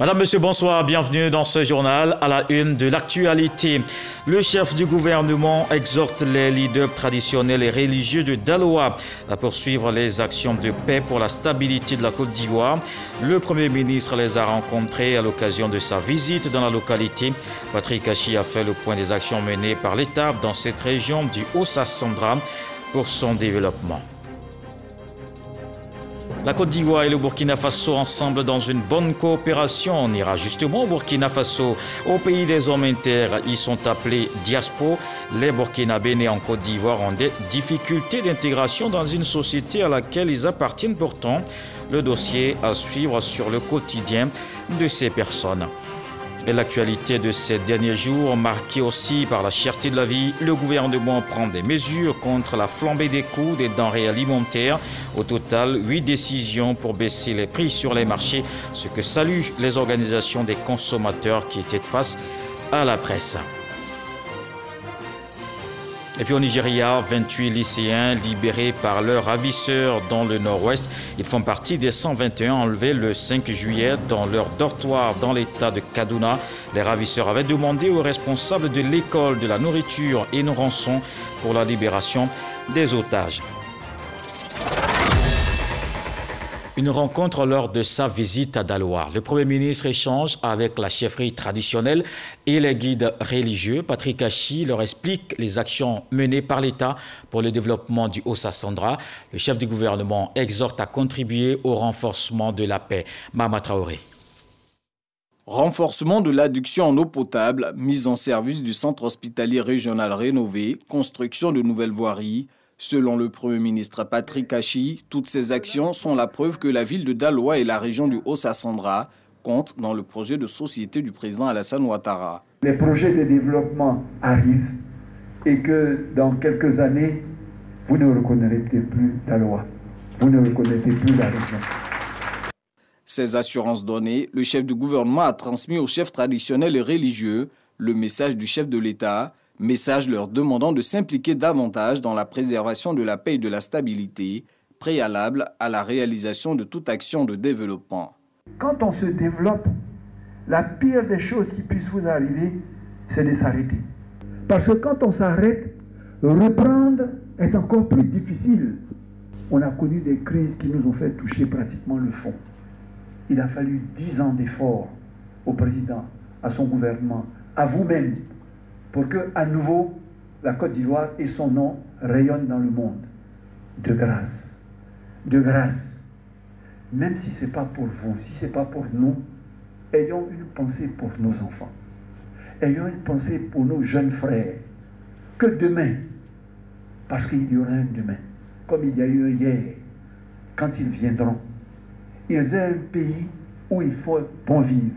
Madame, Monsieur, bonsoir, bienvenue dans ce journal à la une de l'actualité. Le chef du gouvernement exhorte les leaders traditionnels et religieux de Daloa à poursuivre les actions de paix pour la stabilité de la Côte d'Ivoire. Le Premier ministre les a rencontrés à l'occasion de sa visite dans la localité. Patrick Achi a fait le point des actions menées par l'État dans cette région du Haut-Sassandra pour son développement. La Côte d'Ivoire et le Burkina Faso ensemble dans une bonne coopération. On ira justement au Burkina Faso, au pays des hommes intègres. Ils sont appelés diaspos. Les Burkinabés nés en Côte d'Ivoire ont des difficultés d'intégration dans une société à laquelle ils appartiennent pourtant. Le dossier à suivre sur le quotidien de ces personnes. Et l'actualité de ces derniers jours, marquée aussi par la cherté de la vie, le gouvernement prend des mesures contre la flambée des coûts des denrées alimentaires. Au total, 8 décisions pour baisser les prix sur les marchés, ce que saluent les organisations des consommateurs qui étaient face à la presse. Et puis au Nigeria, 28 lycéens libérés par leurs ravisseurs dans le nord-ouest. Ils font partie des 121 enlevés le 5 juillet dans leur dortoir dans l'état de Kaduna. Les ravisseurs avaient demandé aux responsables de l'école de la nourriture et une rançon pour la libération des otages. Une rencontre lors de sa visite à Daloa. Le Premier ministre échange avec la chefferie traditionnelle et les guides religieux. Patrick Achi leur explique les actions menées par l'État pour le développement du Haut-Sassandra. Le chef du gouvernement exhorte à contribuer au renforcement de la paix. Mama Traoré. Renforcement de l'adduction en eau potable, mise en service du centre hospitalier régional rénové, construction de nouvelles voiries. Selon le Premier ministre Patrick Achi, toutes ces actions sont la preuve que la ville de Daloa et la région du Haut-Sassandra comptent dans le projet de société du président Alassane Ouattara. Les projets de développement arrivent et que dans quelques années, vous ne reconnaîtrez plus Daloa, vous ne reconnaîtrez plus la région. Ces assurances données, le chef du gouvernement a transmis aux chefs traditionnels et religieux le message du chef de l'État, message leur demandant de s'impliquer davantage dans la préservation de la paix et de la stabilité, préalable à la réalisation de toute action de développement. Quand on se développe, la pire des choses qui puissent vous arriver, c'est de s'arrêter. Parce que quand on s'arrête, reprendre est encore plus difficile. On a connu des crises qui nous ont fait toucher pratiquement le fond. Il a fallu 10 ans d'efforts au président, à son gouvernement, à vous-même, pour que, à nouveau, la Côte d'Ivoire et son nom rayonnent dans le monde. De grâce, même si ce n'est pas pour vous, si ce n'est pas pour nous, ayons une pensée pour nos enfants. Ayons une pensée pour nos jeunes frères. Que demain, parce qu'il y aura un demain, comme il y a eu un hier, quand ils viendront, ils aient un pays où il faut bon vivre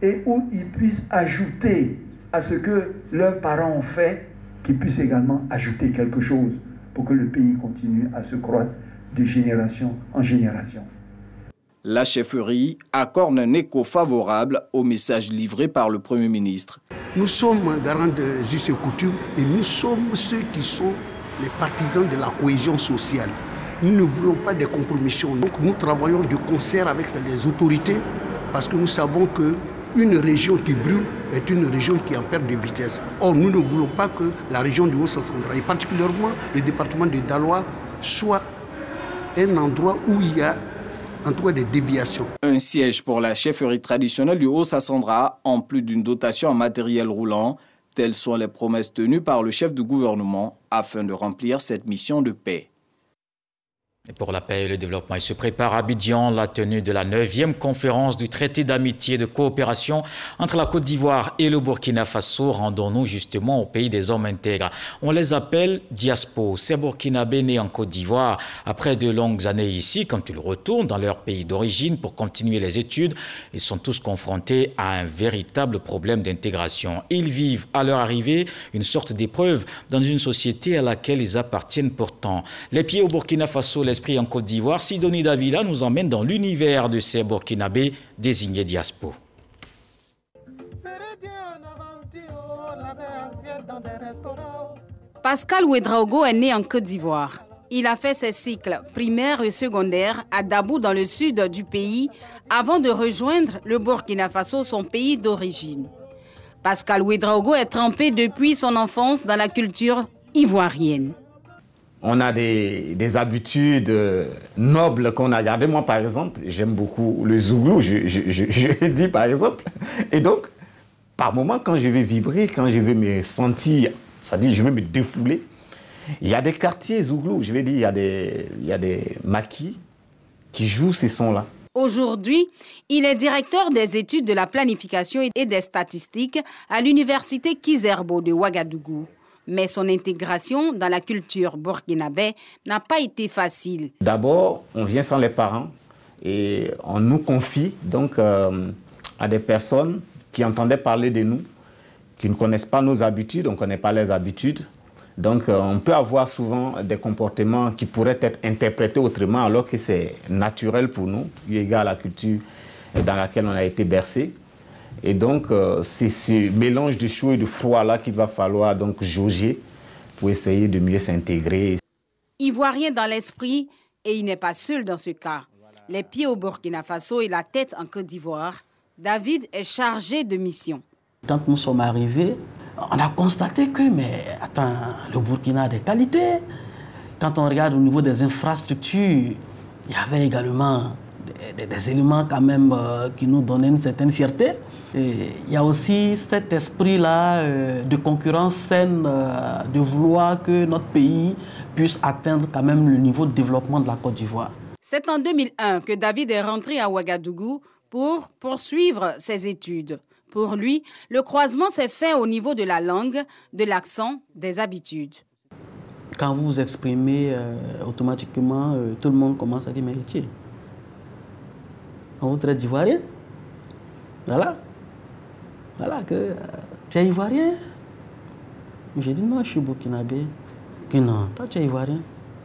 et où ils puissent ajouter à ce que leurs parents ont fait, qu'ils puissent également ajouter quelque chose pour que le pays continue à se croître de génération en génération. La chefferie accorde un écho favorable au message livré par le Premier ministre. Nous sommes garants de us et coutumes et nous sommes ceux qui sont les partisans de la cohésion sociale. Nous ne voulons pas des compromissions. Donc nous travaillons de concert avec les autorités parce que nous savons qu'une région qui brûle est une région qui est en perte de vitesse. Or, nous ne voulons pas que la région du Haut-Sassandra, et particulièrement le département de Daloa, soit un endroit où il y a en tout cas des déviations. Un siège pour la chefferie traditionnelle du Haut-Sassandra, en plus d'une dotation en matériel roulant. Telles sont les promesses tenues par le chef du gouvernement afin de remplir cette mission de paix. Et pour la paix et le développement, il se prépare à Abidjan la tenue de la 9e conférence du traité d'amitié et de coopération entre la Côte d'Ivoire et le Burkina Faso. Rendons-nous justement au pays des hommes intègres. On les appelle diaspos. Ces Burkinabés nés en Côte d'Ivoire, après de longues années ici, quand ils retournent dans leur pays d'origine pour continuer les études, ils sont tous confrontés à un véritable problème d'intégration. Ils vivent à leur arrivée une sorte d'épreuve dans une société à laquelle ils appartiennent pourtant. Les pieds au Burkina Faso, l'esprit en Côte d'Ivoire, Sidonie Davila nous emmène dans l'univers de ces Burkinabés désignés diaspos. Pascal Ouedraogo est né en Côte d'Ivoire. Il a fait ses cycles primaires et secondaires à Dabou dans le sud du pays avant de rejoindre le Burkina Faso, son pays d'origine. Pascal Ouédraogo est trempé depuis son enfance dans la culture ivoirienne. On a des habitudes nobles qu'on a gardées. Moi, par exemple, j'aime beaucoup le zouglou, je dis par exemple. Et donc, par moments, quand je vais vibrer, quand je vais me sentir, c'est-à-dire je vais me défouler, il y a des quartiers zouglou, je vais dire, il y a des maquis qui jouent ces sons-là. Aujourd'hui, il est directeur des études de la planification et des statistiques à l'université Kizerbo de Ouagadougou. Mais son intégration dans la culture burkinabé n'a pas été facile. D'abord, on vient sans les parents et on nous confie donc à des personnes qui entendaient parler de nous, qui ne connaissent pas nos habitudes, on ne connaît pas les habitudes. Donc on peut avoir souvent des comportements qui pourraient être interprétés autrement alors que c'est naturel pour nous, eu égard à la culture dans laquelle on a été bercé. Et donc, c'est ce mélange de chaud et de froid-là qu'il va falloir donc jauger pour essayer de mieux s'intégrer. Ivoirien dans l'esprit, et il n'est pas seul dans ce cas. Les pieds au Burkina Faso et la tête en Côte d'Ivoire, David est chargé de mission. Quand nous sommes arrivés, on a constaté que, mais attends, le Burkina a des qualités. Quand on regarde au niveau des infrastructures, il y avait également des éléments quand même qui nous donnaient une certaine fierté. Et il y a aussi cet esprit-là de concurrence saine, de vouloir que notre pays puisse atteindre quand même le niveau de développement de la Côte d'Ivoire. C'est en 2001 que David est rentré à Ouagadougou pour poursuivre ses études. Pour lui, le croisement s'est fait au niveau de la langue, de l'accent, des habitudes. Quand vous vous exprimez, automatiquement, tout le monde commence à dire « mais tiens, on vous traite d'ivoirien ?» Voilà que tu es ivoirien. J'ai dit non, je suis burkinabé. Que non, toi tu es ivoirien.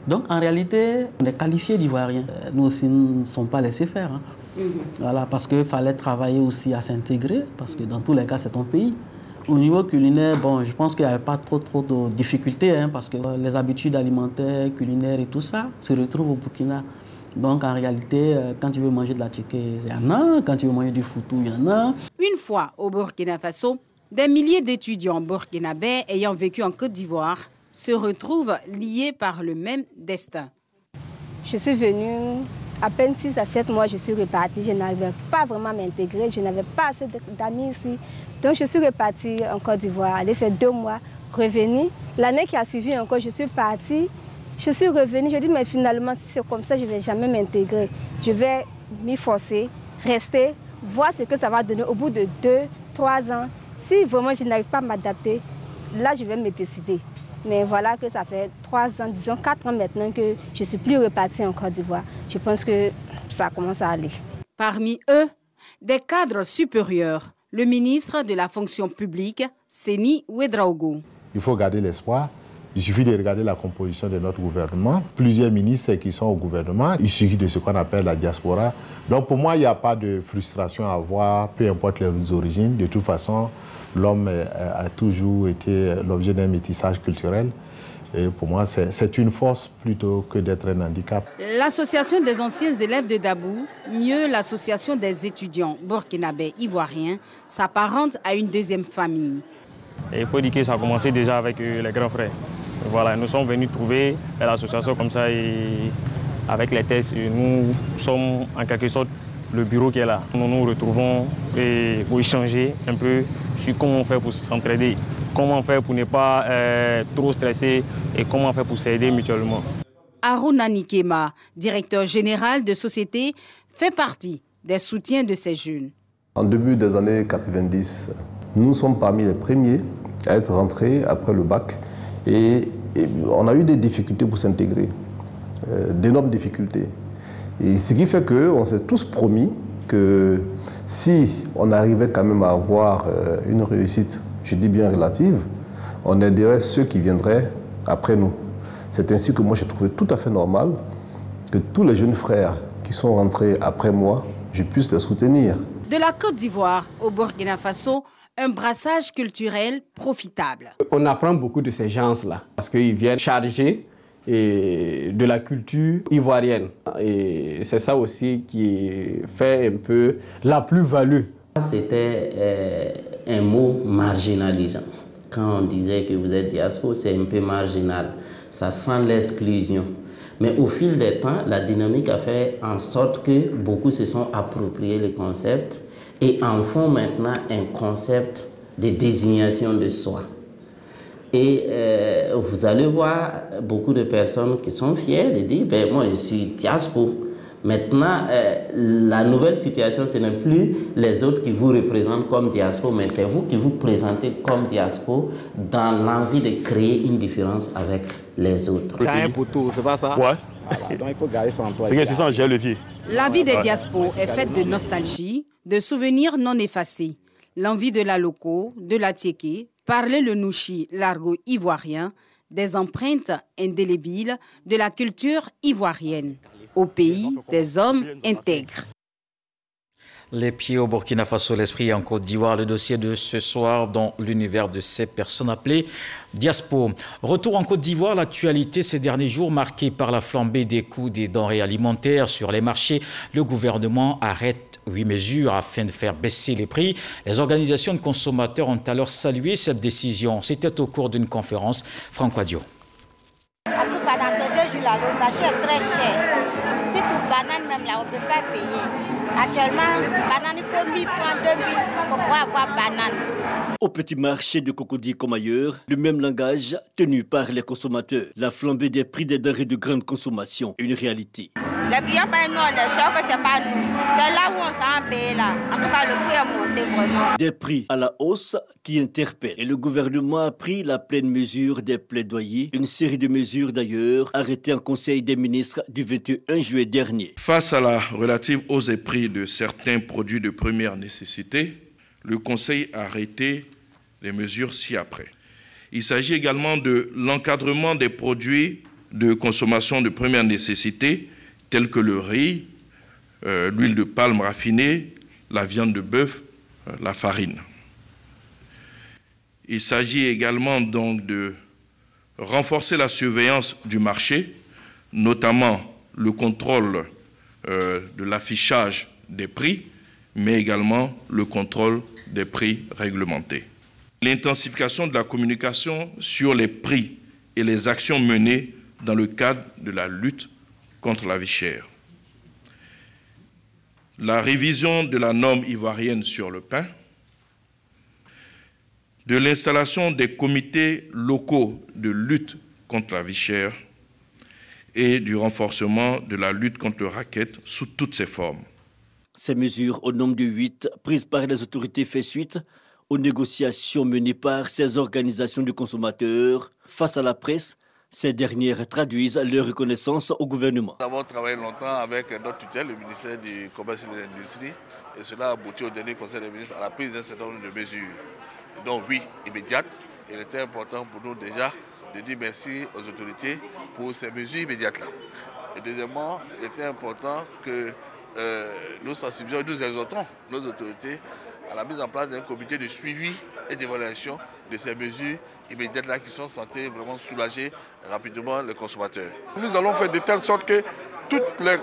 Donc en réalité, on est qualifié d'ivoirien. Nous aussi, nous ne sommes pas laissés faire. Hein. Voilà, parce qu'il fallait travailler aussi à s'intégrer, parce que dans tous les cas, c'est ton pays. Au niveau culinaire, bon, je pense qu'il n'y avait pas trop de difficultés, hein, parce que les habitudes alimentaires, culinaires et tout ça se retrouvent au Burkina. Donc, en réalité, quand tu veux manger de la tchéké, il y en a. Quand tu veux manger du foutou, il y en a. Une fois au Burkina Faso, des milliers d'étudiants burkinabés ayant vécu en Côte d'Ivoire se retrouvent liés par le même destin. Je suis venue, à peine 6 à 7 mois, je suis repartie. Je n'arrivais pas vraiment à m'intégrer. Je n'avais pas assez d'amis ici. Donc, je suis repartie en Côte d'Ivoire. J'ai fait 2 mois, revenue. L'année qui a suivi encore, je suis partie. Je suis revenue, je dis, mais finalement, si c'est comme ça, je ne vais jamais m'intégrer. Je vais m'y forcer, rester, voir ce que ça va donner au bout de 2, 3 ans. Si vraiment je n'arrive pas à m'adapter, là, je vais me décider. Mais voilà que ça fait 3 ans, disons 4 ans maintenant que je ne suis plus repartie en Côte d'Ivoire. Je pense que ça commence à aller. Parmi eux, des cadres supérieurs. Le ministre de la fonction publique, Seni Ouédraogo. Il faut garder l'espoir. Il suffit de regarder la composition de notre gouvernement. Plusieurs ministres qui sont au gouvernement, il suffit de ce qu'on appelle la diaspora. Donc pour moi, il n'y a pas de frustration à avoir, peu importe les origines. De toute façon, l'homme a toujours été l'objet d'un métissage culturel. Et pour moi, c'est une force plutôt que d'être un handicap. L'association des anciens élèves de Dabou, mieux l'association des étudiants burkinabés ivoiriens, s'apparente à une deuxième famille. Et il faut dire que ça a commencé déjà avec les grands frères. Voilà, nous sommes venus trouver l'association comme ça et avec les tests, nous sommes en quelque sorte le bureau qui est là. Nous nous retrouvons pour échanger un peu sur comment on fait pour s'entraider, comment on fait pour ne pas trop stresser et comment on fait pour s'aider mutuellement. Aruna Nikema, directeur général de société, fait partie des soutiens de ces jeunes. En début des années 90, nous sommes parmi les premiers à être rentrés après le bac et on a eu des difficultés pour s'intégrer, d'énormes difficultés. Et ce qui fait qu'on s'est tous promis que si on arrivait quand même à avoir une réussite, je dis bien relative, on aiderait ceux qui viendraient après nous. C'est ainsi que moi j'ai trouvé tout à fait normal que tous les jeunes frères qui sont rentrés après moi, je puisse les soutenir. De la Côte d'Ivoire au Burkina Faso, un brassage culturel profitable. On apprend beaucoup de ces gens-là parce qu'ils viennent chargés et de la culture ivoirienne. Et c'est ça aussi qui fait un peu la plus-value. C'était un mot marginalisant. Quand on disait que vous êtes diaspora, c'est un peu marginal. Ça sent l'exclusion. Mais au fil des temps, la dynamique a fait en sorte que beaucoup se sont appropriés le concept et en font maintenant un concept de désignation de soi. Et vous allez voir beaucoup de personnes qui sont fières de dire ben, moi je suis diaspora. Maintenant, la nouvelle situation, ce n'est plus les autres qui vous représentent comme diaspora, mais c'est vous qui vous présentez comme diaspora dans l'envie de créer une différence avec les autres. C'est pas ça? Ouais. Voilà, donc il faut garder ça en toi. C'est que c'est ça, j'ai levier. La vie des diasporas est faite de nostalgie, de souvenirs non effacés. L'envie de la loco, de la tiéké, parler le nouchi, l'argot ivoirien, des empreintes indélébiles de la culture ivoirienne. Au pays des hommes intègres. Les pieds au Burkina Faso, l'esprit en Côte d'Ivoire, le dossier de ce soir dans l'univers de ces personnes appelées diaspora. Retour en Côte d'Ivoire, l'actualité ces derniers jours marquée par la flambée des coûts des denrées alimentaires sur les marchés. Le gouvernement arrête 8 mesures afin de faire baisser les prix. Les organisations de consommateurs ont alors salué cette décision. C'était au cours d'une conférence. Franck Wadio. En tout cas, dans ces 2 jours-là, le marché est très cher. Si tout banane même là, on ne peut pas payer. Actuellement, banane, il faut 1000 francs, 2000 pour pouvoir avoir banane. Au petit marché de Cocody comme ailleurs, le même langage tenu par les consommateurs. La flambée des prix des denrées de grande consommation, une réalité. Les clients payent nous, les chocs, c'est pas nous. C'est là où on s'en paye là. En tout cas, le prix a monté vraiment. Des prix à la hausse qui interpellent. Et le gouvernement a pris la pleine mesure des plaidoyers. Une série de mesures d'ailleurs arrêtées en Conseil des ministres du 21 juillet dernier. Face à la relative hausse des prix de certains produits de première nécessité, le Conseil a arrêté les mesures ci-après. Il s'agit également de l'encadrement des produits de consommation de première nécessité, tels que le riz, l'huile de palme raffinée, la viande de bœuf, la farine. Il s'agit également donc de renforcer la surveillance du marché, notamment le contrôle de l'affichage des prix, mais également le contrôle des prix réglementés. L'intensification de la communication sur les prix et les actions menées dans le cadre de la lutte contre la vie chère. La révision de la norme ivoirienne sur le pain, de l'installation des comités locaux de lutte contre la vie chère et du renforcement de la lutte contre le racket sous toutes ses formes. Ces mesures, au nombre de 8, prises par les autorités, fait suite aux négociations menées par ces organisations de consommateurs. Face à la presse, ces dernières traduisent leur reconnaissance au gouvernement. Nous avons travaillé longtemps avec notre tutelle, le ministère du Commerce et de l'Industrie, et cela a abouti au dernier Conseil des ministres à la prise d'un certain nombre de mesures. Donc oui, immédiates. Il était important pour nous déjà de dire merci aux autorités pour ces mesures immédiates-là. Et deuxièmement, il était important que nous sensibilisons, nous exhortons nos autorités à la mise en place d'un comité de suivi et d'évaluation de ces mesures immédiates-là qui sont censées vraiment soulager rapidement les consommateurs. Nous allons faire de telle sorte que toutes les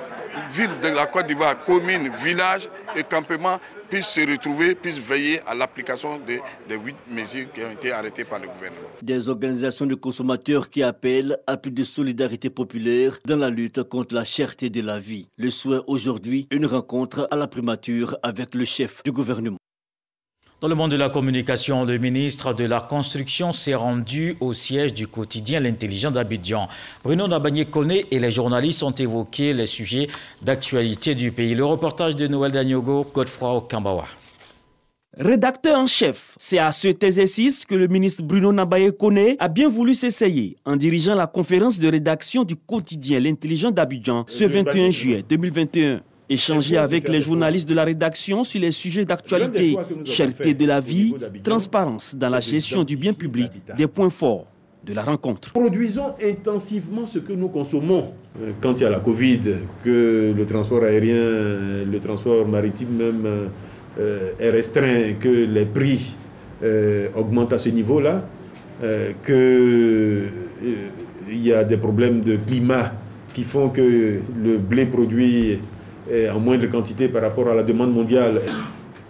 villes de la Côte d'Ivoire, communes, villages et campements puissent se retrouver, puissent veiller à l'application des 8 mesures qui ont été arrêtées par le gouvernement. Des organisations de consommateurs qui appellent à plus de solidarité populaire dans la lutte contre la cherté de la vie. Le souhait aujourd'hui, une rencontre à la primature avec le chef du gouvernement. Dans le monde de la communication, le ministre de la Construction s'est rendu au siège du quotidien L'Intelligent d'Abidjan. Bruno Nabagné-Kone et les journalistes ont évoqué les sujets d'actualité du pays. Le reportage de Noël Danyogo, Godefroy Kambawa. Rédacteur en chef, c'est à cet exercice que le ministre Bruno Nabagné-Kone a bien voulu s'essayer en dirigeant la conférence de rédaction du quotidien L'Intelligent d'Abidjan ce 21 juillet 2021. Échanger avec les journalistes de la rédaction sur les sujets d'actualité, cherté de la vie, transparence dans la gestion du bien public, des points forts de la rencontre. Produisons intensivement ce que nous consommons. Quand il y a la Covid, que le transport aérien, le transport maritime même est restreint, que les prix augmentent à ce niveau-là, que il y a des problèmes de climat qui font que le blé produit est en moindre quantité par rapport à la demande mondiale.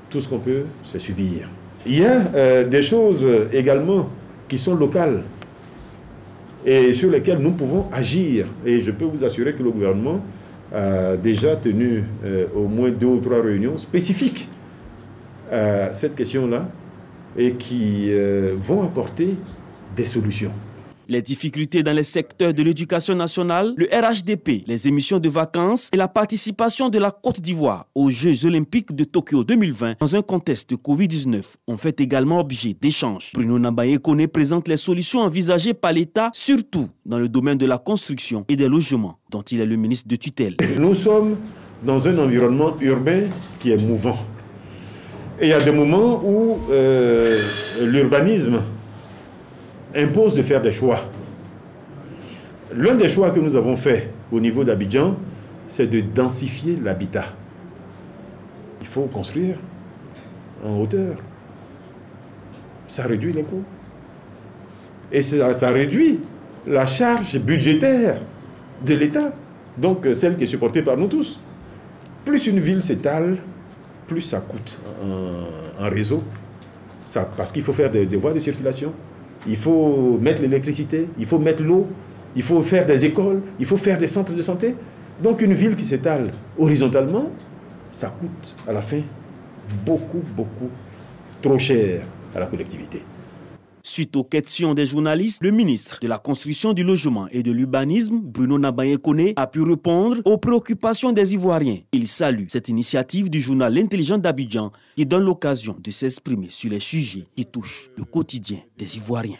Tout ce qu'on peut, c'est subir. Il y a des choses également qui sont locales et sur lesquelles nous pouvons agir. Et je peux vous assurer que le gouvernement a déjà tenu au moins 2 ou 3 réunions spécifiques à cette question-là et qui vont apporter des solutions. Les difficultés dans les secteurs de l'éducation nationale, le RHDP, les émissions de vacances et la participation de la Côte d'Ivoire aux Jeux olympiques de Tokyo 2020 dans un contexte de Covid-19 ont fait également objet d'échanges. Bruno Nabaye Koné présente les solutions envisagées par l'État, surtout dans le domaine de la construction et des logements, dont il est le ministre de tutelle. Nous sommes dans un environnement urbain qui est mouvant. Et il y a des moments où l'urbanisme impose de faire des choix. L'un des choix que nous avons fait au niveau d'Abidjan, c'est de densifier l'habitat. Il faut construire en hauteur. Ça réduit les coûts. Et ça réduit la charge budgétaire de l'État, donc celle qui est supportée par nous tous. Plus une ville s'étale, plus ça coûte en réseau, parce qu'il faut faire des voies de circulation. Il faut mettre l'électricité, il faut mettre l'eau, il faut faire des écoles, il faut faire des centres de santé. Donc une ville qui s'étale horizontalement, ça coûte à la fin beaucoup trop cher à la collectivité. Suite aux questions des journalistes, le ministre de la Construction, du Logement et de l'Urbanisme, Bruno Nabaye Koné, a pu répondre aux préoccupations des Ivoiriens. Il salue cette initiative du journal L'Intelligent d'Abidjan qui donne l'occasion de s'exprimer sur les sujets qui touchent le quotidien des Ivoiriens.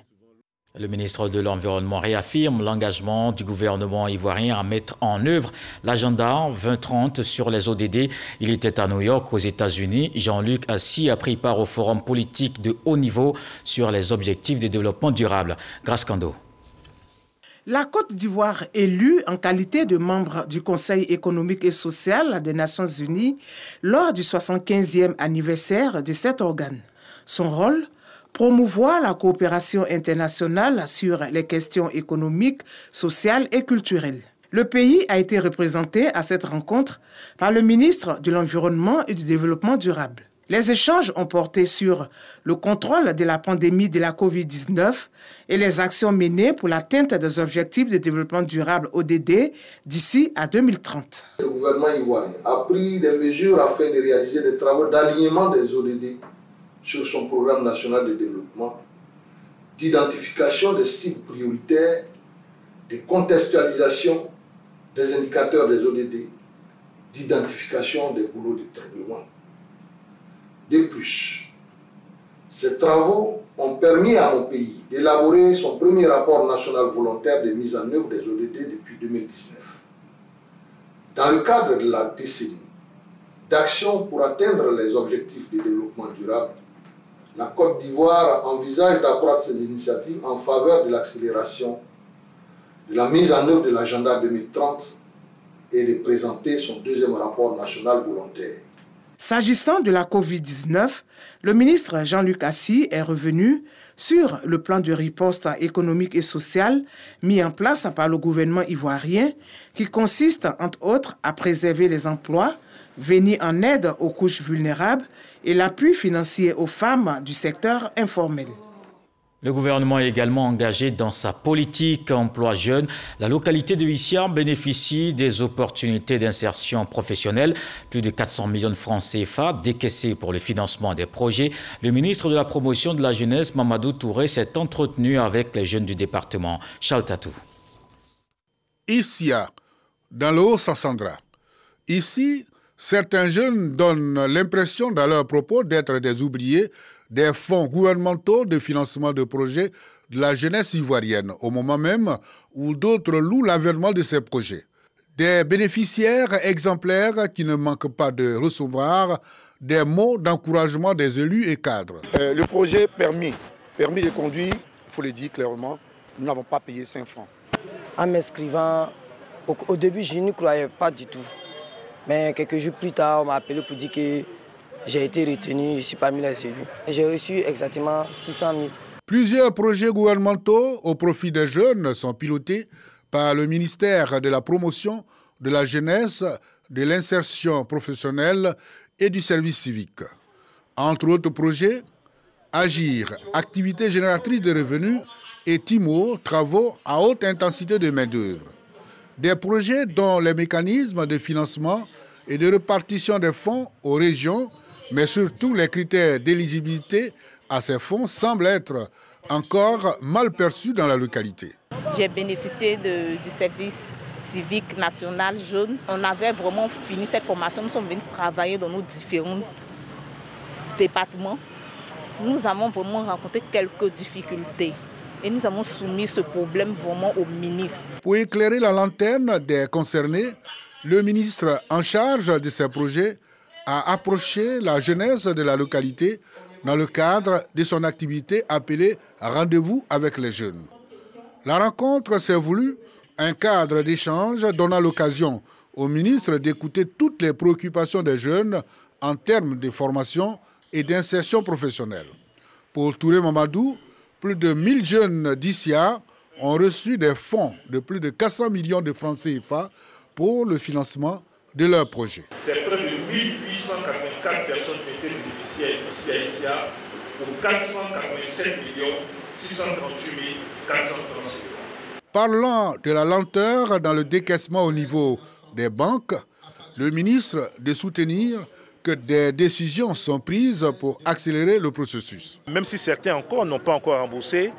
Le ministre de l'Environnement réaffirme l'engagement du gouvernement ivoirien à mettre en œuvre l'agenda 2030 sur les ODD. Il était à New York, aux États-Unis. Jean-Luc Assis a pris part au forum politique de haut niveau sur les objectifs de développement durable. Grâce Kando. La Côte d'Ivoire, élue en qualité de membre du Conseil économique et social des Nations Unies lors du 75e anniversaire de cet organe. Son rôle ? Promouvoir la coopération internationale sur les questions économiques, sociales et culturelles. Le pays a été représenté à cette rencontre par le ministre de l'Environnement et du Développement durable. Les échanges ont porté sur le contrôle de la pandémie de la Covid-19 et les actions menées pour l'atteinte des objectifs de développement durable ODD d'ici à 2030. Le gouvernement ivoirien a pris des mesures afin de réaliser des travaux d'alignement des ODD sur son programme national de développement, d'identification des cibles prioritaires, de contextualisation des indicateurs des ODD, d'identification des boulots de traitement. De plus, ces travaux ont permis à mon pays d'élaborer son premier rapport national volontaire de mise en œuvre des ODD depuis 2019. Dans le cadre de la décennie d'action pour atteindre les objectifs de développement durable, la Côte d'Ivoire envisage d'accroître ses initiatives en faveur de l'accélération de la mise en œuvre de l'agenda 2030 et de présenter son deuxième rapport national volontaire. S'agissant de la Covid-19, le ministre Jean-Luc Assis est revenu sur le plan de riposte économique et sociale mis en place par le gouvernement ivoirien qui consiste, entre autres, à préserver les emplois, venir en aide aux couches vulnérables et l'appui financier aux femmes du secteur informel. Le gouvernement est également engagé dans sa politique emploi jeune. La localité de Issar bénéficie des opportunités d'insertion professionnelle. Plus de 400 millions de francs CFA décaissés pour le financement des projets. Le ministre de la Promotion de la Jeunesse, Mamadou Touré, s'est entretenu avec les jeunes du département. Charles Tatou. Issar, dans le Haut-Sassandra. Ici, certains jeunes donnent l'impression dans leurs propos d'être des oubliés des fonds gouvernementaux de financement de projets de la jeunesse ivoirienne, au moment même où d'autres louent l'avènement de ces projets. Des bénéficiaires exemplaires qui ne manquent pas de recevoir des mots d'encouragement des élus et cadres. Le projet permis de conduire, il faut le dire clairement, nous n'avons pas payé 5 francs. En m'inscrivant, au début, je n'y croyais pas du tout. Mais quelques jours plus tard, on m'a appelé pour dire que j'ai été retenu, je suis parmi les élus. J'ai reçu exactement 600 000. Plusieurs projets gouvernementaux au profit des jeunes sont pilotés par le ministère de la Promotion de la Jeunesse, de l'Insertion professionnelle et du Service civique. Entre autres projets, Agir, activité génératrice de revenus, et TIMO, travaux à haute intensité de main-d'œuvre. Des projets dont les mécanismes de financement et de répartition des fonds aux régions, mais surtout les critères d'éligibilité à ces fonds semblent être encore mal perçus dans la localité. J'ai bénéficié du service civique national jeune. On avait vraiment fini cette formation. Nous sommes venus travailler dans nos différents départements. Nous avons vraiment rencontré quelques difficultés et nous avons soumis ce problème vraiment au ministre. Pour éclairer la lanterne des concernés, le ministre en charge de ces projets a approché la jeunesse de la localité dans le cadre de son activité appelée « Rendez-vous avec les jeunes ». La rencontre s'est voulue un cadre d'échange donnant l'occasion au ministre d'écouter toutes les préoccupations des jeunes en termes de formation et d'insertion professionnelle. Pour Touré Mamadou, plus de 1000 jeunes d'ICIA ont reçu des fonds de plus de 400 millions de francs CFA pour le financement de leurs projets. C'est près de 1884 personnes qui étaient bénéficiaires ici à ICIA pour 487 638 400 francs CFA. Parlant de la lenteur dans le décaissement au niveau des banques, le ministre de soutenir que des décisions sont prises pour accélérer le processus. Même si certains encore n'ont pas encore remboursé,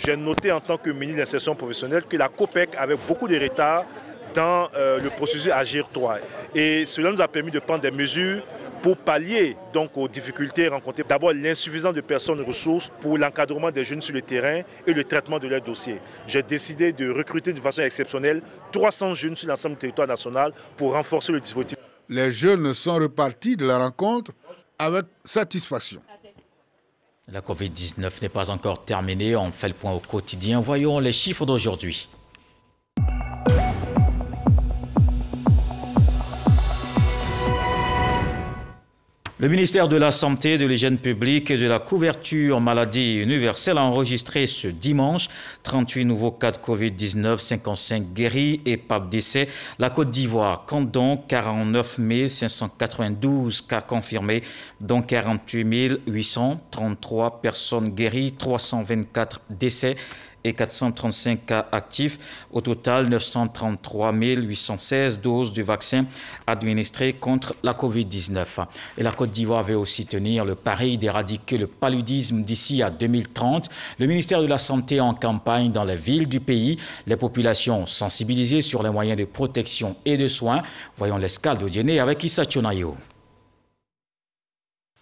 j'ai noté en tant que ministre de l'insertion professionnelle que la COPEC avait beaucoup de retard dans le processus Agir 3. Et cela nous a permis de prendre des mesures pour pallier donc aux difficultés rencontrées. D'abord, l'insuffisance de personnes ressources pour l'encadrement des jeunes sur le terrain et le traitement de leurs dossiers. J'ai décidé de recruter de façon exceptionnelle 300 jeunes sur l'ensemble du territoire national pour renforcer le dispositif. Les jeunes sont repartis de la rencontre avec satisfaction. La Covid-19 n'est pas encore terminée. On fait le point au quotidien. Voyons les chiffres d'aujourd'hui. Le ministère de la Santé, de l'Hygiène publique et de la couverture maladie universelle a enregistré ce dimanche 38 nouveaux cas de Covid-19, 55 guéris et pas de décès. La Côte d'Ivoire compte donc 49 592 cas confirmés, dont 48 833 personnes guéries, 324 décès et 435 cas actifs. Au total, 933 816 doses de vaccin administrées contre la Covid-19. Et la Côte d'Ivoire veut aussi tenir le pari d'éradiquer le paludisme d'ici à 2030. Le ministère de la Santé est en campagne dans les villes du pays. Les populations sensibilisées sur les moyens de protection et de soins. Voyons l'escale d'Odiéné avec Issa Tchonayo.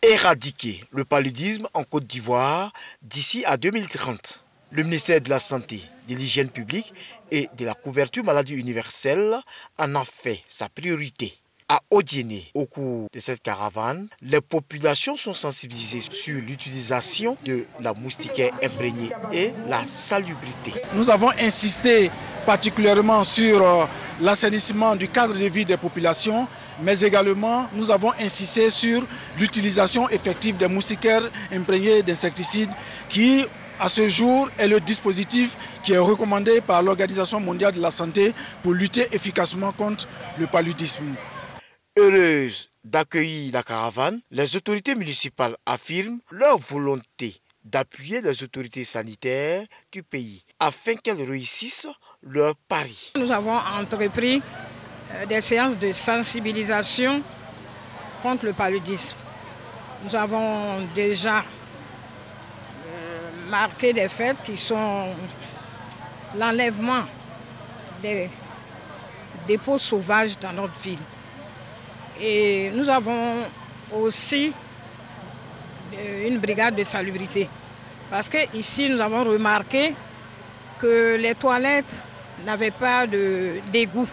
Éradiquer le paludisme en Côte d'Ivoire d'ici à 2030. Le ministère de la Santé, de l'Hygiène publique et de la couverture maladie universelle en a fait sa priorité. À Odiéné, au cours de cette caravane, les populations sont sensibilisées sur l'utilisation de la moustiquaire imprégnée et la salubrité. Nous avons insisté particulièrement sur l'assainissement du cadre de vie des populations, mais également nous avons insisté sur l'utilisation effective des moustiquaires imprégnées d'insecticides qui, à ce jour, est le dispositif qui est recommandé par l'Organisation mondiale de la santé pour lutter efficacement contre le paludisme. Heureuses d'accueillir la caravane, les autorités municipales affirment leur volonté d'appuyer les autorités sanitaires du pays afin qu'elles réussissent leur pari. Nous avons entrepris des séances de sensibilisation contre le paludisme. Nous avons déjà marqué des faits qui sont l'enlèvement des dépôts sauvages dans notre ville. Et nous avons aussi une brigade de salubrité. Parce qu'ici, nous avons remarqué que les toilettes n'avaient pas d'égout.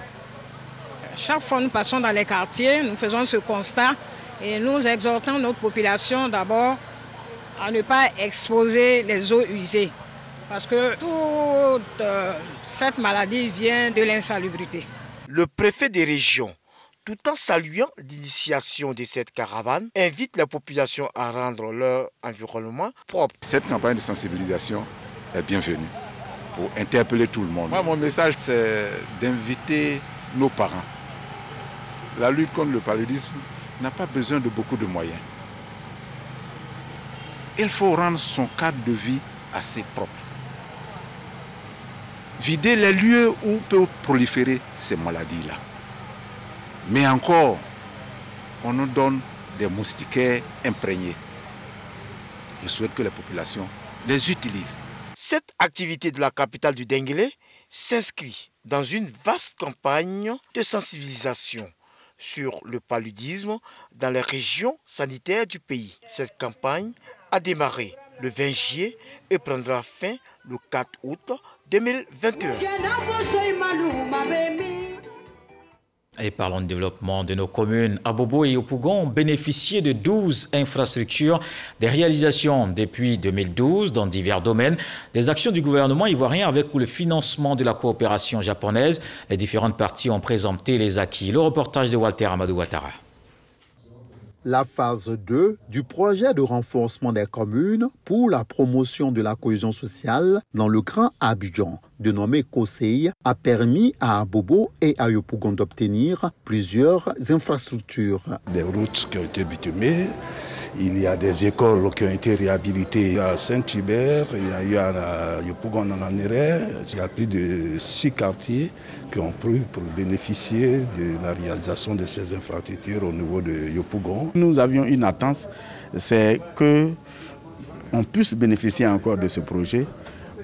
Chaque fois que nous passons dans les quartiers, nous faisons ce constat et nous exhortons notre population d'abord à ne pas exposer les eaux usées. Parce que toute cette maladie vient de l'insalubrité. Le préfet des régions tout en saluant l'initiation de cette caravane, invite la population à rendre leur environnement propre. Cette campagne de sensibilisation est bienvenue pour interpeller tout le monde. Moi, mon message, c'est d'inviter nos parents. La lutte contre le paludisme n'a pas besoin de beaucoup de moyens. Il faut rendre son cadre de vie assez propre. Vider les lieux où peuvent proliférer ces maladies-là. Mais encore, on nous donne des moustiquaires imprégnés. Je souhaite que les populations les utilisent. Cette activité de la capitale du Denguélé s'inscrit dans une vaste campagne de sensibilisation sur le paludisme dans les régions sanitaires du pays. Cette campagne a démarré le 20 juillet et prendra fin le 4 août 2021. Et parlons de développement de nos communes. Abobo et Yopougon ont bénéficié de 12 infrastructures, des réalisations depuis 2012 dans divers domaines, des actions du gouvernement ivoirien avec le financement de la coopération japonaise. Les différentes parties ont présenté les acquis. Le reportage de Walter Amadou Ouattara. La phase 2 du projet de renforcement des communes pour la promotion de la cohésion sociale dans le Grand Abidjan, dénommé COSEI, a permis à Abobo et à Yopougon d'obtenir plusieurs infrastructures. Des routes qui ont été bitumées, il y a des écoles qui ont été réhabilitées à Saint-Hubert, il y a eu à Yopougon en Anéré, il y a plus de 6 quartiers qui ont pu pour bénéficier de la réalisation de ces infrastructures au niveau de Yopougon. Nous avions une attente, c'est qu'on puisse bénéficier encore de ce projet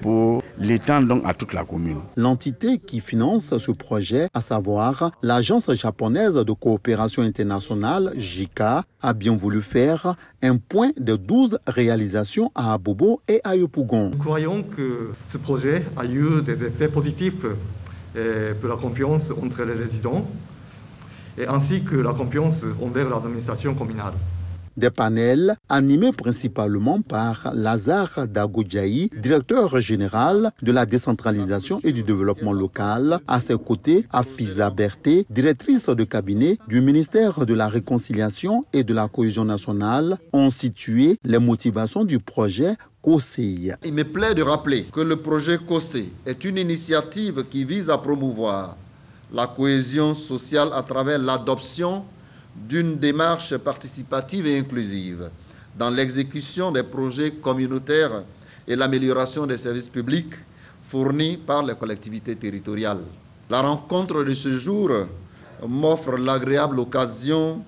pour l'étendre donc à toute la commune. L'entité qui finance ce projet, à savoir l'Agence japonaise de coopération internationale, JICA, a bien voulu faire un point de 12 réalisations à Abobo et à Yopougon. Nous croyons que ce projet a eu des effets positifs pour la confiance entre les résidents et ainsi que la confiance envers l'administration communale. Des panels animés principalement par Lazare Dagodjaï, directeur général de la décentralisation et du développement local. À ses côtés, Afiza Berté, directrice de cabinet du ministère de la Réconciliation et de la Cohésion nationale, ont situé les motivations du projet COSEI. Il me plaît de rappeler que le projet COSEI est une initiative qui vise à promouvoir la cohésion sociale à travers l'adoption d'une démarche participative et inclusive dans l'exécution des projets communautaires et l'amélioration des services publics fournis par les collectivités territoriales. La rencontre de ce jour m'offre l'agréable occasion,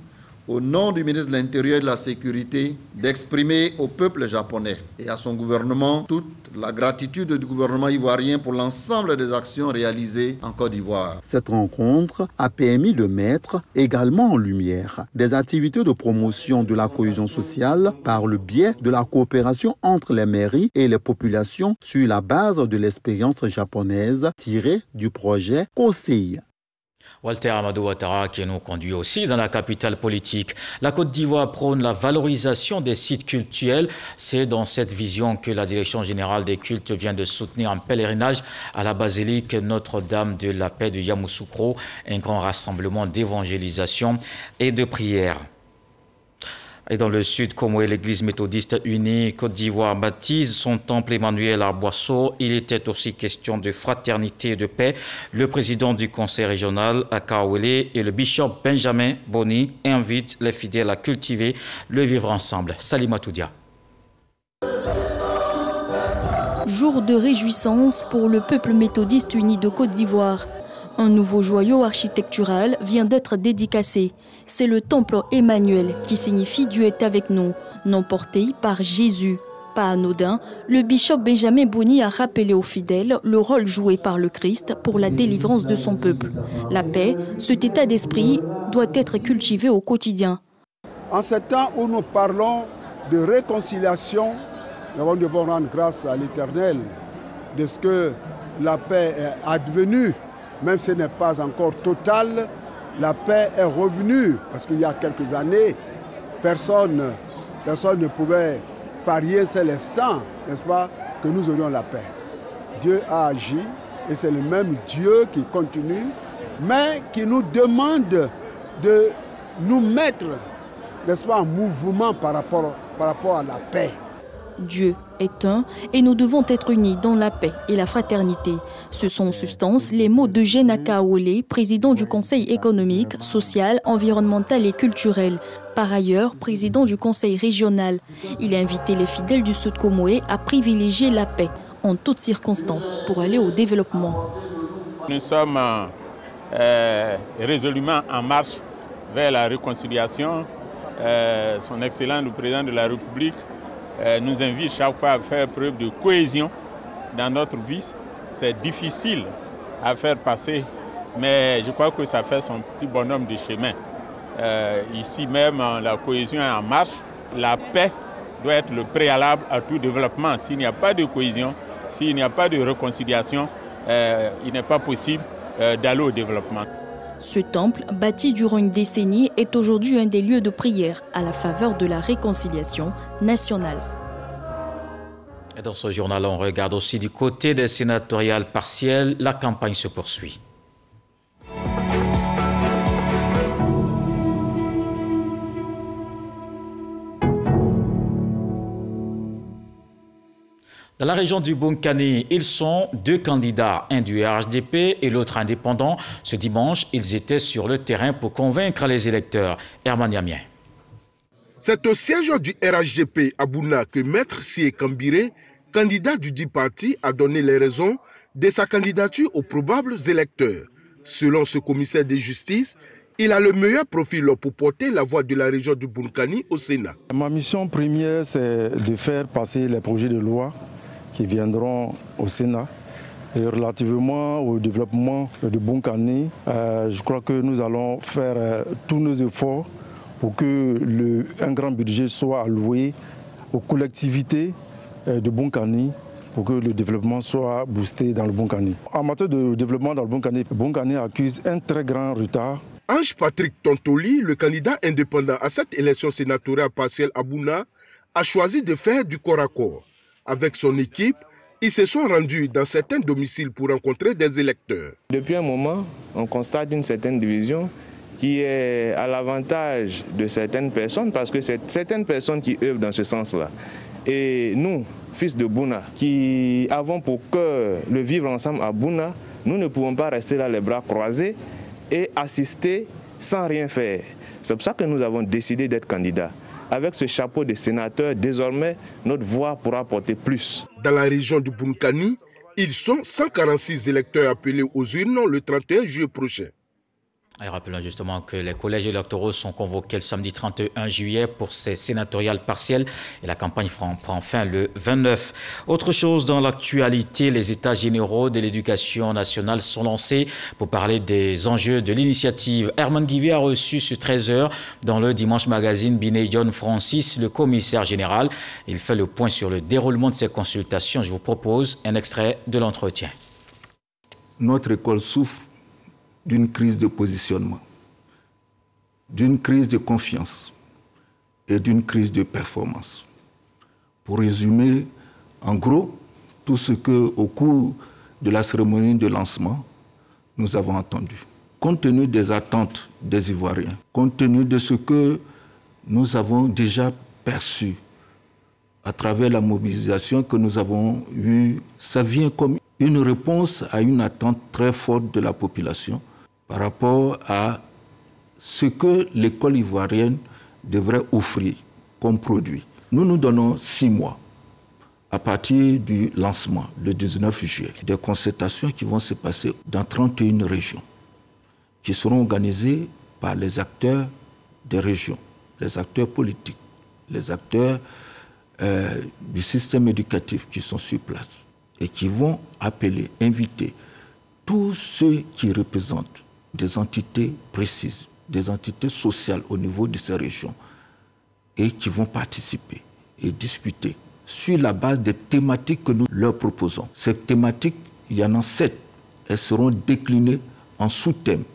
au nom du ministre de l'Intérieur et de la Sécurité, d'exprimer au peuple japonais et à son gouvernement toute la gratitude du gouvernement ivoirien pour l'ensemble des actions réalisées en Côte d'Ivoire. Cette rencontre a permis de mettre également en lumière des activités de promotion de la cohésion sociale par le biais de la coopération entre les mairies et les populations sur la base de l'expérience japonaise tirée du projet COSEI. Walter Amadou Ouattara qui nous conduit aussi dans la capitale politique. La Côte d'Ivoire prône la valorisation des sites cultuels. C'est dans cette vision que la Direction générale des cultes vient de soutenir un pèlerinage à la basilique Notre-Dame de la Paix de Yamoussoukro, un grand rassemblement d'évangélisation et de prière. Et dans le sud, Komoué, l'église méthodiste unie Côte d'Ivoire baptise son temple Emmanuel à Boisseau. Il était aussi question de fraternité et de paix. Le président du conseil régional à Kaouélé et le bishop Benjamin Boni invitent les fidèles à cultiver le vivre ensemble. Salima Toudia. Jour de réjouissance pour le peuple méthodiste uni de Côte d'Ivoire. Un nouveau joyau architectural vient d'être dédicacé. C'est le temple Emmanuel qui signifie Dieu est avec nous, nom porté par Jésus. Pas anodin, le bishop Benjamin Boni a rappelé aux fidèles le rôle joué par le Christ pour la délivrance de son peuple. La paix, cet état d'esprit, doit être cultivé au quotidien. En ce temps où nous parlons de réconciliation, nous devons rendre grâce à l'Éternel de ce que la paix est advenue. Même si ce n'est pas encore total, la paix est revenue. Parce qu'il y a quelques années, personne ne pouvait parier cet instant, n'est-ce pas, que nous aurions la paix. Dieu a agi et c'est le même Dieu qui continue, mais qui nous demande de nous mettre, n'est-ce pas, en mouvement par rapport à la paix. Dieu est un et nous devons être unis dans la paix et la fraternité. Ce sont en substance les mots d'Eugène Akaole, président du Conseil économique, social, environnemental et culturel. Par ailleurs, président du Conseil régional. Il a invité les fidèles du Sud Comoé à privilégier la paix en toutes circonstances pour aller au développement. Nous sommes résolument en marche vers la réconciliation. Son Excellence le Président de la République nous invite chaque fois à faire preuve de cohésion dans notre vie. C'est difficile à faire passer, mais je crois que ça fait son petit bonhomme de chemin. Ici même, la cohésion est en marche. La paix doit être le préalable à tout développement. S'il n'y a pas de cohésion, s'il n'y a pas de réconciliation, il n'est pas possible d'aller au développement. Ce temple, bâti durant une décennie, est aujourd'hui un des lieux de prière à la faveur de la réconciliation nationale. Et dans ce journal, on regarde aussi du côté des sénatoriales partielles. La campagne se poursuit. Dans la région du Bunkani, ils sont deux candidats, un du RHDP et l'autre indépendant. Ce dimanche, ils étaient sur le terrain pour convaincre les électeurs. Herman Yamien. C'est au siège du RHDP à Bouna que Maître Sié Kambiré, candidat du dit parti, a donné les raisons de sa candidature aux probables électeurs. Selon ce commissaire de justice, il a le meilleur profil pour porter la voix de la région du Bunkani au Sénat. Ma mission première, c'est de faire passer les projets de loi qui viendront au Sénat. Et relativement au développement de Bunkani, je crois que nous allons faire tous nos efforts pour que un grand budget soit alloué aux collectivités de Bunkani pour que le développement soit boosté dans le Bunkani. En matière de développement dans le Bunkani accuse un très grand retard. Ange Patrick Tontoli, le candidat indépendant à cette élection sénatoriale partielle à Bouna, a choisi de faire du corps à corps. Avec son équipe, ils se sont rendus dans certains domiciles pour rencontrer des électeurs. Depuis un moment, on constate une certaine division qui est à l'avantage de certaines personnes parce que c'est certaines personnes qui œuvrent dans ce sens-là. Et nous, fils de Bouna, qui avons pour cœur le vivre ensemble à Bouna, nous ne pouvons pas rester là les bras croisés et assister sans rien faire. C'est pour ça que nous avons décidé d'être candidats. Avec ce chapeau de sénateur, désormais, notre voix pourra porter plus. Dans la région du Bunkani, ils sont 146 électeurs appelés aux urnes le 31 juillet prochain. Et rappelons justement que les collèges électoraux sont convoqués le samedi 31 juillet pour ces sénatoriales partielles et la campagne prend fin le 29. Autre chose dans l'actualité, les états généraux de l'éducation nationale sont lancés pour parler des enjeux de l'initiative. Herman Guivier a reçu ce 13h dans le Dimanche Magazine Binet John Francis, le commissaire général. Il fait le point sur le déroulement de ces consultations. Je vous propose un extrait de l'entretien. Notre école souffre d'une crise de positionnement, d'une crise de confiance et d'une crise de performance. Pour résumer, en gros, tout ce que, au cours de la cérémonie de lancement, nous avons entendu. Compte tenu des attentes des Ivoiriens, compte tenu de ce que nous avons déjà perçu à travers la mobilisation que nous avons eue, ça vient comme une réponse à une attente très forte de la population par rapport à ce que l'école ivoirienne devrait offrir comme produit. Nous nous donnons 6 mois à partir du lancement, le 19 juillet. Des concertations qui vont se passer dans 31 régions, qui seront organisées par les acteurs des régions, les acteurs politiques, les acteurs du système éducatif qui sont sur place et qui vont appeler, inviter tous ceux qui représentent des entités précises, des entités sociales au niveau de ces régions et qui vont participer et discuter sur la base des thématiques que nous leur proposons. Ces thématiques, il y en a 7. Elles seront déclinées en sous-thèmes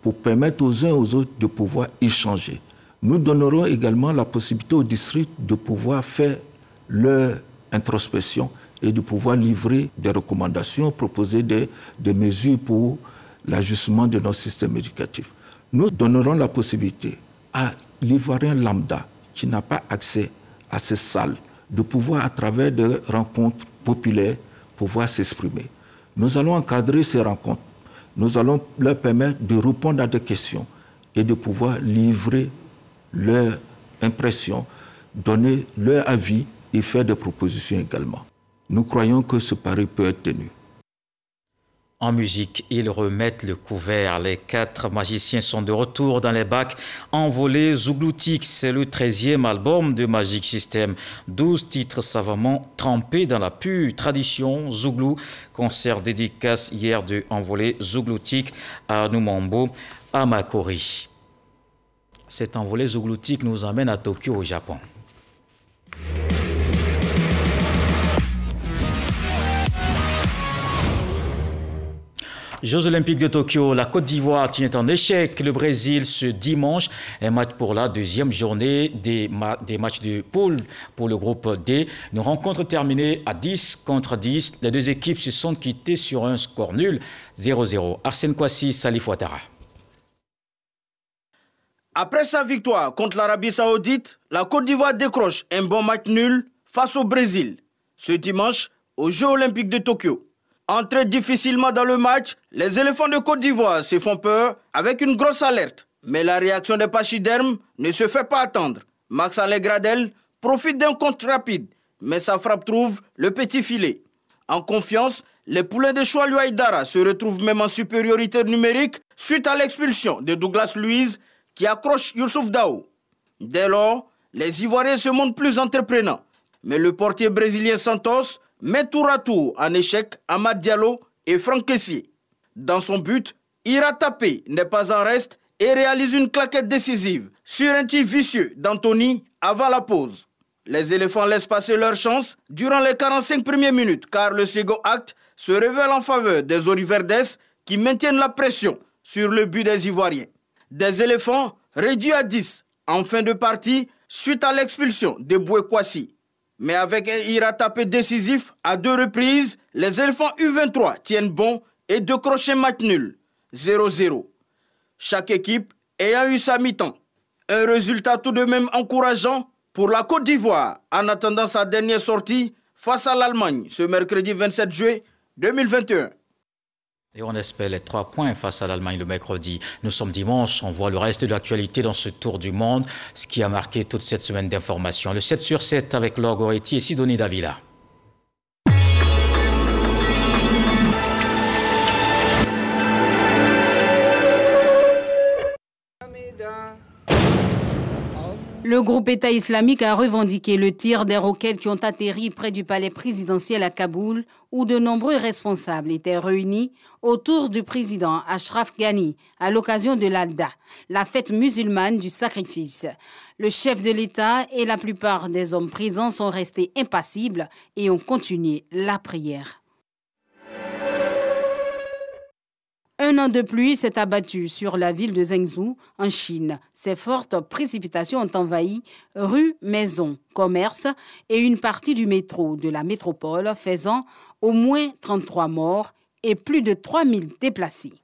pour permettre aux uns et aux autres de pouvoir échanger. Nous donnerons également la possibilité aux districts de pouvoir faire leur introspection et de pouvoir livrer des recommandations, proposer des mesures pour l'ajustement de notre système éducatif. Nous donnerons la possibilité à l'Ivoirien lambda qui n'a pas accès à ces salles de pouvoir, à travers des rencontres populaires, pouvoir s'exprimer. Nous allons encadrer ces rencontres. Nous allons leur permettre de répondre à des questions et de pouvoir livrer leurs impressions, donner leur avis et faire des propositions également. Nous croyons que ce pari peut être tenu. En musique, ils remettent le couvert. Les 4 magiciens sont de retour dans les bacs envolés zougloutiques. C'est le 13e album de Magic System. 12 titres savamment trempés dans la pure tradition zouglou. Concert dédicace hier de envolé zougloutique à Numambo, à Makori. Cet envolé zougloutique nous emmène à Tokyo, au Japon. Jeux olympiques de Tokyo, la Côte d'Ivoire tient en échec le Brésil ce dimanche. Un match pour la deuxième journée des matchs de poule pour le groupe D. Une rencontre terminée à 10 contre 10. Les deux équipes se sont quittées sur un score nul, 0-0. Arsène Kouassi, Salif Ouattara. Après sa victoire contre l'Arabie Saoudite, la Côte d'Ivoire décroche un bon match nul face au Brésil ce dimanche aux Jeux olympiques de Tokyo. Entrés difficilement dans le match, les éléphants de Côte d'Ivoire se font peur avec une grosse alerte. Mais la réaction des pachydermes ne se fait pas attendre. Max-Alain Gradel profite d'un contre rapide, mais sa frappe trouve le petit filet. En confiance, les poulains de Choualou Haïdara se retrouvent même en supériorité numérique suite à l'expulsion de Douglas Luiz qui accroche Youssouf Daou. Dès lors, les Ivoiriens se montrent plus entreprenants. Mais le portier brésilien Santos met tour à tour en échec Amad Diallo et Franck Kessié. Dans son but, Ira Tapé n'est pas en reste et réalise une claquette décisive sur un tir vicieux d'Anthony avant la pause. Les éléphants laissent passer leur chance durant les 45 premières minutes car le second acte se révèle en faveur des Oriverdes qui maintiennent la pression sur le but des Ivoiriens. Des éléphants réduits à 10 en fin de partie suite à l'expulsion de Boué Kouassi. Mais avec un Ira Tapé décisif à 2 reprises, les éléphants U23 tiennent bon et décrochent un match nul, 0-0. Chaque équipe ayant eu sa mi-temps. Un résultat tout de même encourageant pour la Côte d'Ivoire en attendant sa dernière sortie face à l'Allemagne ce mercredi 27 juillet 2021. Et on espère les 3 points face à l'Allemagne le mercredi. Nous sommes dimanche, on voit le reste de l'actualité dans ce tour du monde, ce qui a marqué toute cette semaine d'information. Le 7 sur 7 avec Laure Goretti et Sidonie Davila. Le groupe État islamique a revendiqué le tir des roquettes qui ont atterri près du palais présidentiel à Kaboul, où de nombreux responsables étaient réunis autour du président Ashraf Ghani à l'occasion de l'Alda, la fête musulmane du sacrifice. Le chef de l'État et la plupart des hommes présents sont restés impassibles et ont continué la prière. Un an de pluie s'est abattu sur la ville de Zhengzhou, en Chine. Ces fortes précipitations ont envahi rues, maisons, commerces et une partie du métro de la métropole, faisant au moins 33 morts et plus de 3000 déplacés.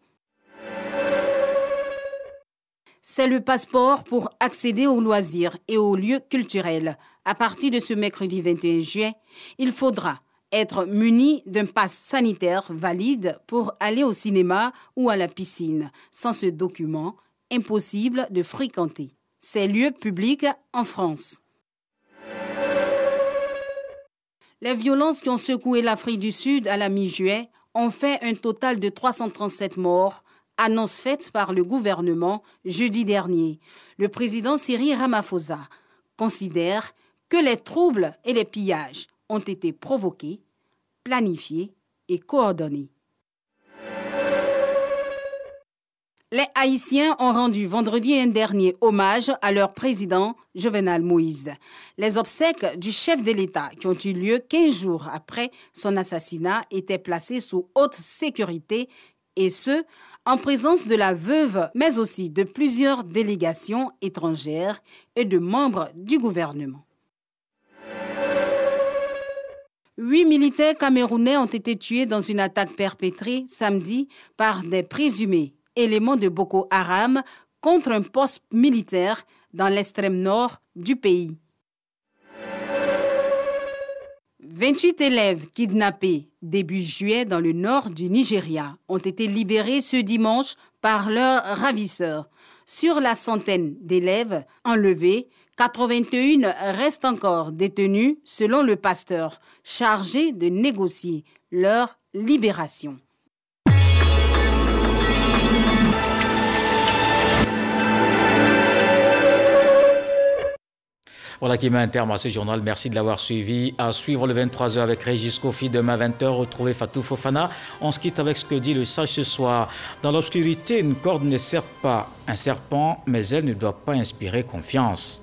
C'est le passeport pour accéder aux loisirs et aux lieux culturels. À partir de ce mercredi 21 juin, il faudra être muni d'un pass sanitaire valide pour aller au cinéma ou à la piscine. Sans ce document, impossible de fréquenter ces lieux publics en France. Les violences qui ont secoué l'Afrique du Sud à la mi-juin ont fait un total de 337 morts, annonce faite par le gouvernement jeudi dernier. Le président Cyril Ramaphosa considère que les troubles et les pillages ont été provoqués, planifiés et coordonnés. Les Haïtiens ont rendu vendredi dernier hommage à leur président Jovenel Moïse. Les obsèques du chef de l'État, qui ont eu lieu 15 jours après son assassinat, étaient placées sous haute sécurité, et ce, en présence de la veuve, mais aussi de plusieurs délégations étrangères et de membres du gouvernement. 8 militaires camerounais ont été tués dans une attaque perpétrée samedi par des présumés éléments de Boko Haram contre un poste militaire dans l'extrême nord du pays. 28 élèves kidnappés début juillet dans le nord du Nigeria ont été libérés ce dimanche par leurs ravisseurs. Sur la centaine d'élèves enlevés, 81 restent encore détenus selon le pasteur chargé de négocier leur libération. Voilà qui met un terme à ce journal. Merci de l'avoir suivi. À suivre le 23h avec Régis Kofi. Demain 20h, retrouvez Fatou Fofana. On se quitte avec ce que dit le sage ce soir. Dans l'obscurité, une corde n'est certes pas un serpent, mais elle ne doit pas inspirer confiance.